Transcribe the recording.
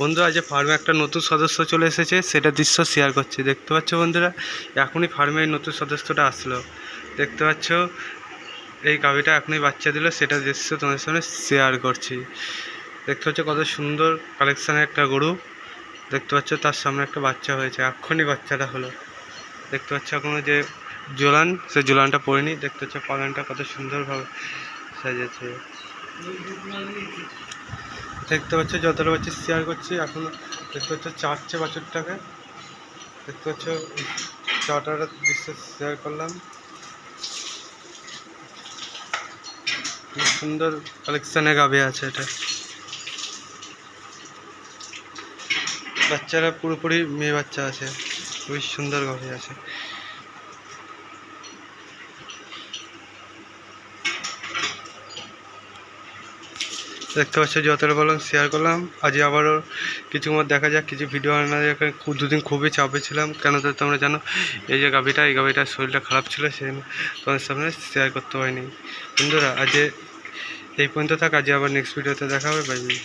বন্ধুরা আজ ফার্মে একটা নতুন সদস্য চলে এসেছে, সেটা দৃশ্য শেয়ার করছি। দেখতে পাচ্ছ বন্ধুরা, এখনই ফার্মে নতুন সদস্যটা আসলো। দেখতে পাচ্ছ এই গাভীটা এখনই বাচ্চা দিল, সেটা দৃশ্য তোমাদের সামনে শেয়ার করছি। দেখতে পাচ্ছ কত সুন্দর কালেকশানের একটা গরু। দেখতে পাচ্ছ তার সামনে একটা বাচ্চা হয়েছে, এখনই বাচ্চাটা হলো। দেখতে পাচ্ছ এখনো যে জোলান, সে জোলানটা পড়েনি। দেখতে পাচ্ছ পালনটা কত সুন্দরভাবে সাজিয়েছে। দেখতে পাচ্ছ যতটা বাচ্চা শেয়ার করছি। এখন দেখতে পাচ্ছ চারটে বাছুরটাকে। দেখতে পাচ্ছ চারটার দৃশ্য শেয়ার করলাম। খুব সুন্দর কালেকশানে গাভী আছে। এটা বাচ্চারা পুরোপুরি মেয়ে বাচ্চা আছে, খুবই সুন্দর গাভী আছে। দেখতে পাচ্ছ যতটা বললাম শেয়ার করলাম। আজ আবারও কিছু মত দেখা যাক, কিছু ভিডিও আনা যাক। দুদিন খুবই চাপে ছিলাম, কেন তো তোমরা জানো এই গাভীটার শরীরটা খারাপ ছিল, সেই তোমাদের সামনে শেয়ার করতে হয়নি। বন্ধুরা আজ এই পর্যন্ত থাক, আজ আবার নেক্সট ভিডিওতে দেখা হবে। Bye bye.